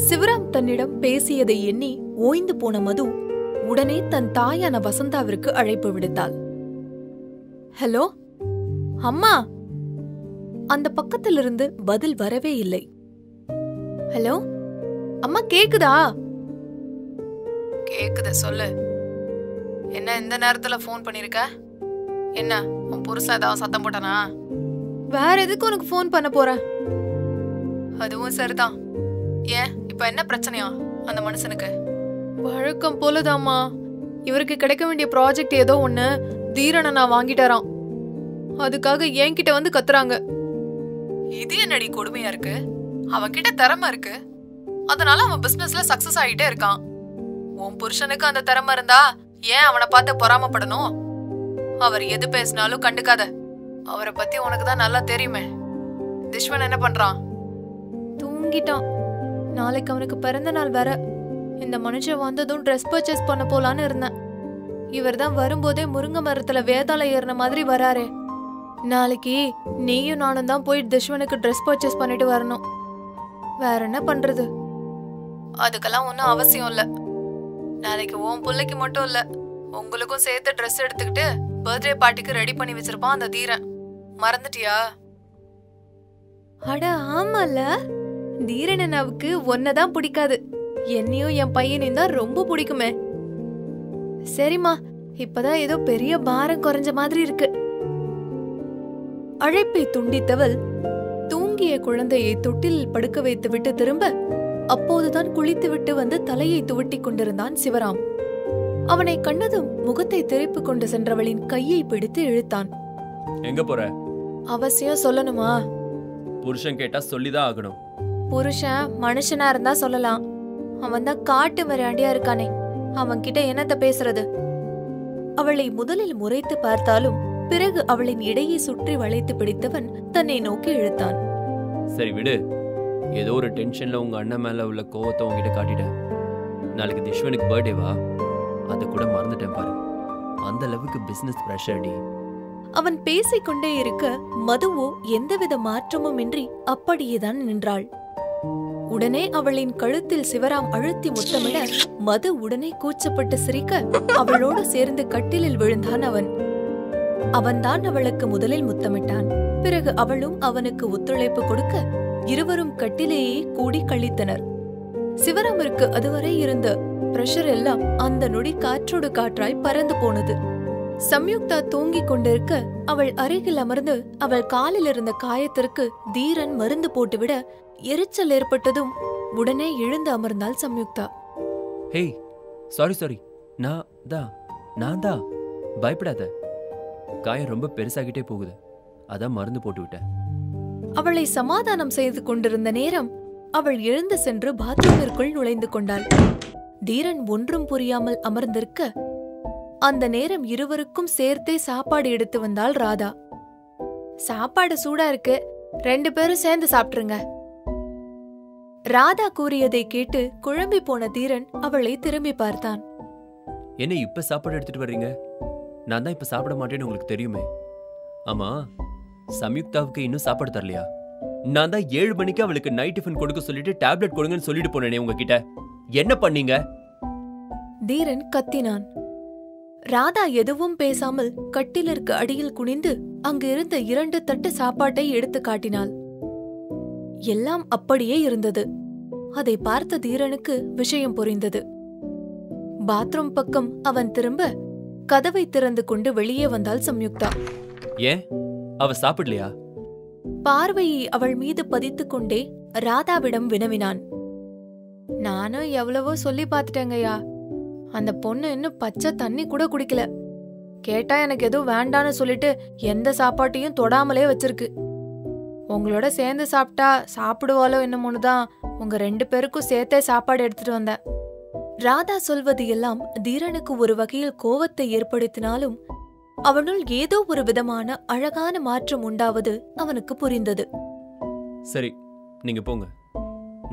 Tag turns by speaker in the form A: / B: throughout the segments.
A: சிவராம் தன்னிடம் பேசியதை எண்ணி ஓய்ந்து போன மது உடனே தன் தாயான வசந்தாவிற்கு அழைப்பு விடுத்தாள். ஹலோ அம்மா. அந்த பக்கத்திலிருந்து பதில் வரவே இல்லை. ஹலோ அம்மா, கேக்குதா?
B: கேக்குது, சொல்லு. என்ன இந்த நேரத்துல போன் பண்ணிருக்க? என்ன உன் புருஷன் ஏதாவது சத்தம் போட்டானா?
A: வேற எதுக்கு உனக்கு போன் பண்ண போறேன்?
B: அதுவும் சரிதான். ஏன் இப்ப என்ன பிரச்சனையா அந்த மனுஷனுக்கு?
A: வழக்கம் போலதாம்மா. இவருக்கு கிடைக்க வேண்டிய ப்ராஜெக்ட் ஏதோ ஒண்ணு தீரனை நான் வாங்கிட்டாராம். அதுக்காக என்கிட்ட வந்து கத்துறாங்க.
B: இது என்னடி கொடுமையா இருக்கு? அவன்கிட்ட திறமை இருக்கு, அதனால அவன் பிசினஸ்ல சக்சஸ் ஆகிட்டே இருக்கான். உன் புருஷனுக்கு அந்த திறமை இருந்தா ஏன் அவனை பார்த்து பொறாமப்படணும்? அவர் எது பேசினாலும் கண்டுக்காத. அவரை பத்தி உனக்கு தான் நல்லா தெரியுமே. திஷ்வன் என்ன பண்றான்?
A: தூங்கிட்டான். நாளைக்கு அவனுக்கு பிறந்த நாள் வேற. இந்த மனுஷன் வந்ததும் ட்ரெஸ் பர்ச்சேஸ் பண்ண போலான்னு இருந்தேன். இவர் தான் வரும்போதே முருங்கை மரத்துல வேதாள ஏறின மாதிரி வராரே. நாளைக்கு நீயும் நானும் தான் போய் திஷ்வனுக்கு ட்ரெஸ் பர்ச்சேஸ் பண்ணிட்டு வரணும். வேற என்ன பண்றது?
B: அதுக்கெல்லாம் ஒன்னும் அவசியம் இல்ல. நாளைக்கு உன் பிள்ளைக்கு மட்டும் இல்ல, உங்களுக்கும் சேர்த்து ட்ரெஸ் எடுத்துக்கிட்டு பர்த்டே பார்ட்டிக்கு ரெடி பண்ணி வச்சிருப்பான் அந்த தீரன். மறந்துட்டியா?
A: அட ஆமால, தீரன் அண்ணாவுக்கு ஒன்னதான் பிடிக்காது, என்னையும் என் பையனையும் தான் ரொம்ப பிடிக்குமே. சரிம்மா, இப்பதான் ஏதோ பெரிய பாரம் குறைஞ்ச மாதிரி இருக்கு. அழைப்பை துண்டித்தவள் தூங்கிய குழந்தையை தொட்டிலில் படுக்க வைத்து விட்டு திரும்ப அப்போதுதான் குளித்துவிட்டு வந்து தலையை துவட்டிக் கொண்டிருந்தான் சிவராம். அவனை கண்டதும் முகத்தை திருப்பிக் கொண்டு சென்றவளின் கையை பிடித்து இழுத்தான்.
C: எங்க போற?
A: அவசியம் சொல்லணுமா?
C: புருஷன் கேட்டா சொல்லிதான் ஆகணும்.
A: புருஷன் மனுஷனா இருந்தா சொல்லலாம். அவன் தான் காட்டு மிராண்டியா இருக்கானே, அவன் கிட்ட என்னத்த பேசுறது? அவளை முதலில் முறைத்து பார்த்தாலும் பிறகு அவளின் இடையை சுற்றி வளைத்து பிடித்தவன் தன்னை நோக்கி இழுத்தான்.
C: சரி விடு, ஏதோ ஒரு டென்ஷன்ல உங்க அண்ணன் மேல உள்ள கோவத்தை உங்ககிட்ட காட்டிட்டேன். நாளைக்கு திஷ்வனுக்கு பர்த்டேவா, அதை கூட மறந்துட்டேன் பாரு. அந்த அளவுக்கு பிசினஸ் பிரஷர் டி.
A: அவன் பேசிக்கொண்டே இருக்க மதுவோ எந்தவித மாற்றமும் இன்றி அப்படியேதான் நின்றாள். உடனே அவளின் கழுத்தில் சிவராம் அழுத்தி முத்தமிட மது உடனே கூச்சப்பட்டு சிரிக்க அவளோடு சேர்ந்து கட்டிலில் விழுந்தான் அவன். அவன்தான் அவளுக்கு முதலில் முத்தமிட்டான். பிறகு அவளும் அவனுக்கு ஒத்துழைப்பு கொடுக்க இருவரும் கட்டிலேயே கூடி கழித்தனர். சிவராமிற்கு அதுவரை இருந்த பிரஷர் எல்லாம் அந்த நொடி காற்றோடு காற்றாய் பறந்து போனது. சம்யுக்தா தூங்கிக் கொண்டிருக்க அவள் அருகில் அமர்ந்து அவள் காலில் இருந்த காயத்திற்கு தீரன் மருந்து போட்டுவிட எரிச்சல் ஏற்பட்டதும் உடனே எழுந்து அமர்ந்தாள் சம்யுக்தா.
C: ஹேய், சாரி, நான் தான். பயப்படாத, காயம் ரொம்ப பெருசாகிட்டே போகுது, அதான் மருந்து போட்டு விட்டேன்.
A: அவளை சமாதானம் செய்து கொண்டிருந்த நேரம் அவள் எழுந்து சென்று பாத்ரூமிற்குள் நுழைந்து கொண்டாள். தீரன் ஒன்றும் புரியாமல் அமர்ந்திருக்க அந்த நேரம் இருவருக்கும் சேர்த்தே சாப்பாடு எடுத்து வந்தாள் ராதா. சாப்பாடு சூடா இருக்கு, 2 பேரும் சேர்ந்து சாப்பிட்டுருங்க. ராதா கூறியதை கேட்டு குழம்பி போன தீரன் அவளை திரும்பி பார்த்தான்.
C: என்ன இப்ப சாப்பாடு எடுத்துட்டு வர்றீங்க? நான் தான் இப்ப சாப்பிட மாட்டேன்னு உங்களுக்கு தெரியுமே. ஆமா, சம்யுக்தாவுக்கு இன்னும் சாப்பாடு தரலையா? நான் தான் 7 மணிக்கு அவளுக்கு நைட் டிஃபன் கொடுக்க சொல்லிட்டு டேப்லெட் கொடுங்கன்னு சொல்லிட்டு போனேனே உங்ககிட்ட. என்ன பண்ணீங்க?
A: தீரன் கத்தினான். ராதா எதுவும் பேசாமல் கட்டிலிற்கு அடியில் குனிந்து அங்கு இருந்த 2 தட்டு சாப்பாட்டை எடுத்து காட்டினாள். எல்லாம் அப்படியே இருந்தது. அதை பார்த்த தீரனுக்கு விஷயம் புரிந்தது. பாத்ரூம் பக்கம் அவன் திரும்ப கதவை திறந்து கொண்டு வெளியே வந்தாள் சம்யுக்தா.
C: ஏன் அவ சாப்பிடலையா?
A: பார்வையை அவள் மீது பதித்துக் கொண்டே ராதாவிடம் வினவினான். நானும் எவ்வளவோ சொல்லி பாத்துட்டேங்கய்யா, அந்த பொண்ணு இன்னும் பச்சை தண்ணி கூட குடிக்கல. கேட்டா எனக்கு எதுவும் வேண்டான்னு சொல்லிட்டு எந்த சாப்பாட்டையும் தொடாமலே வச்சிருக்கு. உங்களோட சேர்ந்து சாப்பிட்டா சாப்பிடுவாளோ என்னமோனுதான் உங்க 2 பேருக்கும் சேர்த்தே சாப்பாடு எடுத்துட்டு வந்தேன். ராதா சொல்வது எல்லாம் தீரனுக்கு ஒரு வகையில் கோவத்தை ஏற்படுத்தினாலும் அவனுள் ஏதோ ஒரு விதமான அழகான மாற்றம் உண்டாவது அவனுக்கு புரிந்தது.
C: சரி, நீங்க போங்க,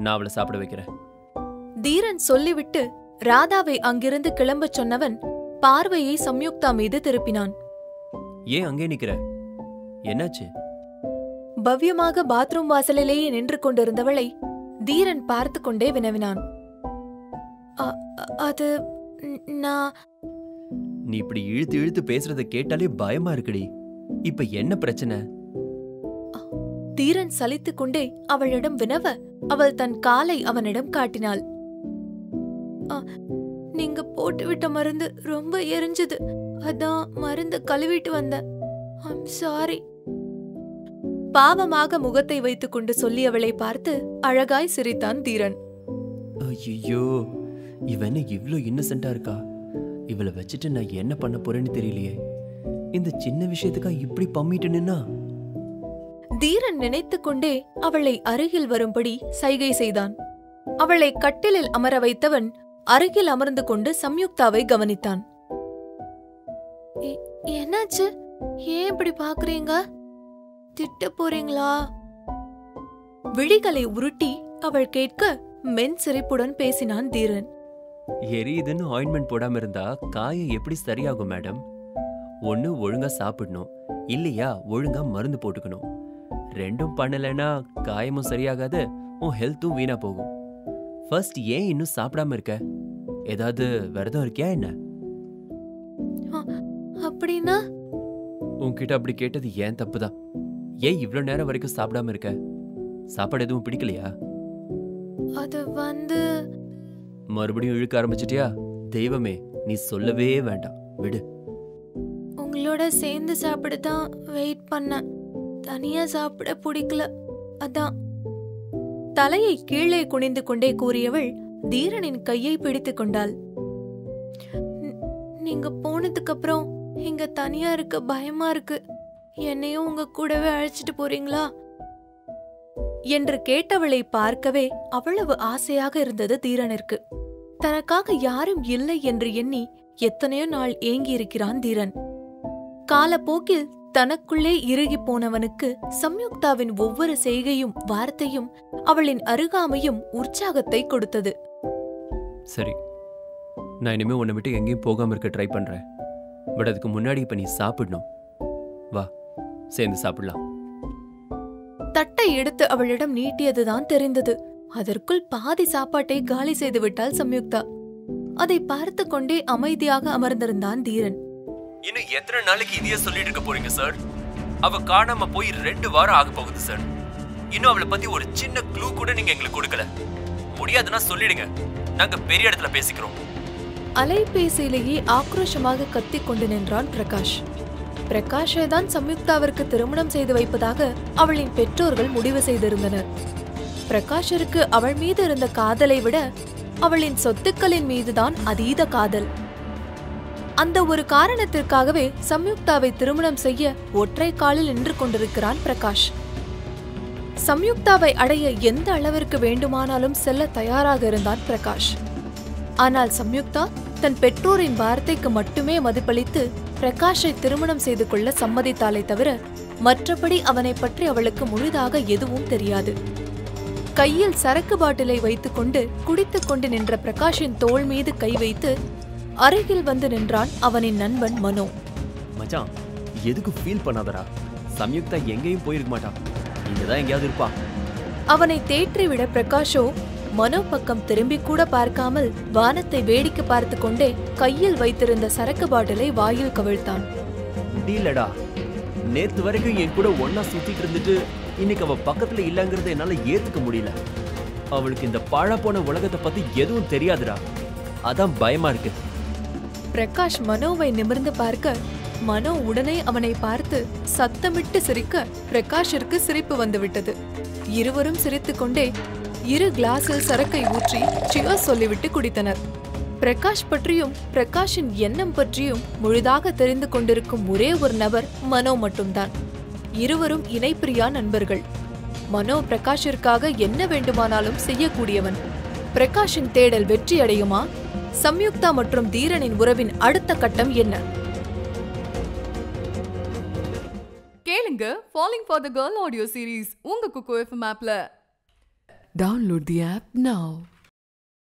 C: நான் அவளை சாப்பிட வைக்கிறேன்.
A: தீரன் சொல்லிவிட்டு ராதாவை அங்கிருந்து கிளம்பச் சொன்னவன் பார்வையை சம்யுக்தா மீது திருப்பினான்.
C: ஏன் அங்கே நிக்கிற? என்னாச்சு?
A: பவ்யமாக பாத்ரூம் வாசலிலேயே நின்று கொண்டிருந்தவளை தீரன் பார்த்து கொண்டே வினவினான். அது நான்...
C: நீ இப்படி இழுத்து இழுத்து பேசுறத கேட்டாலே பயமா இருக்குடி. இப்ப என்ன பிரச்சனை?
A: தீரன் சலித்துக் கொண்டே அவளிடம் வினவ அவள் தன் காலை அவனிடம் காட்டினாள். நீங்க போட்டுவிட்ட மருந்து ரொம்ப எரிஞ்சது, அதான் மருந்து கழுவிட்டு வந்தேன். I'm sorry. பாவமாக முகத்தை வைத்துக் கொண்டு சொல்லியவளை பார்த்து அழகாய் சிரித்தான் தீரன்.
C: ஐயோ, இவன் இவ்ளோ இன்னசென்ட்டா இருக்கா. இவளை வச்சுட்டு நான் என்ன பண்ண போறேன்னு தெரியலையே. இந்த சின்ன விஷயத்துக்கா இப்படி பம்மிட்டு நின்னா?
A: தீரன் நினைத்துக் கொண்டே அவளை அருகில் வரும்படி சைகை செய்தான். அவளை கட்டிலில் அமர வைத்தவன் அருகில் அமர்ந்து கொண்டு சம்யுக்தாவை கவனித்தான். என்னாச்சு? ஏன் இப்படி பாக்குறீங்க? திட்ட போறீங்களா? விழிகளை உருட்டி அவள் கேட்க மென் சிரிப்புடன் பேசினான் தீரன்.
C: எரியுதுன்னு ஆயின்மெண்ட் போடாம இருந்தா காயம் எப்படி சரியாகும் மேடம்? ஒண்ணு ஒழுங்கா சாப்பிடணும், இல்லையா ஒழுங்கா மருந்து போட்டுக்கணும். ரெண்டும் பண்ணலைன்னா காயமும் சரியாகாது, உன் ஹெல்த்தும் வீணா போகும். ஃபர்ஸ்ட் ஏன் இன்னும் சாப்பிடாம இருக்க? ஏதாவது விரதம் இருக்கியா என்ன?
A: அப்படின்னா?
C: உன்கிட்ட அப்படி கேட்டது ஏன் தப்புதான். ஏன் இவ்ளோ நேரம் வரைக்கும் சாப்பிடாம இருக்க? சாப்பாடு எதுவும் பிடிக்கலையா?
A: அது
C: மறுபடியும் இழுக்க ஆரம்பிச்சிட்டியா? தெய்வமே, நீ சொல்லவே வேண்டாம், விடு.
A: உங்களோட சேர்ந்து சாப்பிடதான் வெயிட் பண்ண, தனியா சாப்பிட பிடிக்கல, அதான். தலையை கீழே குனிந்து கொண்டே கூறியவள் தீரனின் கையை பிடித்துக் கொண்டாள். நீங்க போனதுக்கு அப்புறம் இங்க தனியா இருக்க பயமா இருக்கு. என்னையும் உங்க கூடவே அழைச்சிட்டு போறீங்களா என்று கேட்டவளை பார்க்கவே அவ்வளவு ஆசையாக இருந்தது தீரனிற்கு. தனக்காக யாரும் இல்லை என்று எண்ணி எத்தனையோ நாள் ஏங்கி இருக்கிறான் தீரன். காலப்போக்கில் தனக்குள்ளே இறுகி போனவனுக்கு சம்யுக்தாவின் ஒவ்வொரு செய்கையும் வார்த்தையும் அவளின் அருகாமையும் உற்சாகத்தை கொடுத்தது.
C: சரி, நான் இனிமே உன்னை விட்டு எங்கேயும் போகாம இருக்க ட்ரை பண்றேன். பட் அதுக்கு முன்னாடி இப்ப நீ சாப்பிடணும். வா, சேர்ந்து சாப்பிடலாம்.
A: தட்டை எடுத்து அவளிடம் நீட்டியதுதான் தெரிந்தது. அதற்குள் பாதி சாப்பாட்டை காலி செய்து விட்டாள் சம்யுக்தா. அதை பார்த்து கொண்டே அமைதியாக அமர்ந்திருந்தான் தீரன்.
C: இன்னும் எத்தனை நாளைக்கு இதையே சொல்லிட்டு இருக்க போறீங்க சார்? அவ காணாம போய் 2 வாரம் ஆக போகுது சார். இன்னும் அவளை பத்தி ஒரு சின்ன க்ளூ கூட நீங்க எங்களுக்கு கொடுக்கல. முடியாதுன்னா சொல்லிடுங்க, நாங்க பெரிய இடத்துல பேசிக்கிறோம்.
A: அலைபேசியிலேயே ஆக்ரோஷமாக கத்திக் கொண்டு நின்றான் பிரகாஷ். பிரகாஷை தான் சம்யுக்தாவிற்கு திருமணம் செய்து வைப்பதாக அவளின் பெற்றோர்கள் முடிவு செய்திருந்தனர். பிரகாஷிற்கு அவள் மீது இருந்த காதலை விட அவளின் சொத்துக்களின் மீதுதான் அதீத காதல். அந்த ஒரு காரணத்திற்காகவே சம்யுக்தாவை திருமணம் செய்ய ஒற்றை காலில் நின்று கொண்டிருக்கிறான் பிரகாஷ். சம்யுக்தாவை அடைய எந்த அளவிற்கு வேண்டுமானாலும் செல்ல தயாராக இருந்தான் பிரகாஷ். ஆனால் சம்யுக்தா தன் பெற்றோரின் வார்த்தைக்கு மட்டுமே மதிப்பளித்து பிரகாஷை திருமணம் செய்து கொள்ள சம்மதித்தாலே தவிர மற்றபடி அவனை பற்றி அவளுக்கு முழுதாக எதுவும் தெரியாது. கையில் சரக்கு பாட்டிலை வைத்துக்கொண்டு குடித்துக் கொண்டு நின்ற பிரகாஷின் தோள் மீது கை வைத்து அருகில் வந்து நின்றான் அவனின் நண்பன் மனோ.
C: மச்சான், எதுக்கு ஃபீல் பண்ணாதடா. சம்யுக்தா எங்கேயும் போயிருக்க மாட்டான், இங்கதான் எங்கேயாவது இருப்பா.
A: அவனை தேற்றிவிட பிரகாஷோ மனோ பக்கம் திரும்பி கூட பார்க்காமல் வானத்தை வேடிக்கை பார்த்து கொண்டே கையில் வைத்திருந்த சரக்கு பாட்டிலை வாயில் கவிழ்த்தான்.
C: முடியலடா, நேத்து வரைக்கும் என் கூட ஒன்னா சுத்திட்டு இருந்துட்டு இன்னைக்கு அவ பக்கத்துல இல்லங்கிறத என்னால ஏத்துக்க முடியல. அவளுக்கு இந்த பாழா போன உலகத்தை பத்தி எதுவும் தெரியாதுடா, அதான் பயமா இருக்கு.
A: பிரகாஷ் மனோவை நிமிர்ந்து பார்க்க மனோ உடனே அவனை பார்த்து சத்தமிட்டு சிரிக்க பிரகாஷிற்கு சிரிப்பு வந்துவிட்டது. இருவரும் சிரித்துக்கொண்டே 2 கிளாஸில் சரக்கை ஊற்றி சியர்ஸ் சொல்லிவிட்டு குடித்தனர். பிரகாஷ் பற்றியும் பிரகாஷின் எண்ணம் பற்றியும் முழுதாக தெரிந்து கொண்டிருக்கும் ஒரே ஒரு நபர் மனோ மட்டும்தான். இருவரும் இணைப்பிரியா நண்பர்கள். மனோ பிரகாஷிற்காக என்ன வேண்டுமானாலும் செய்யக்கூடியவன். பிரகாஷின் தேடல் வெற்றி அடையுமா? சம்யுக்தா மற்றும் தீரனின் உறவின் அடுத்த கட்டம் என்ன?
B: கேளுங்க Falling for the Girl audio series உங்க குக்கு FM ஆப்ல. Download the app now.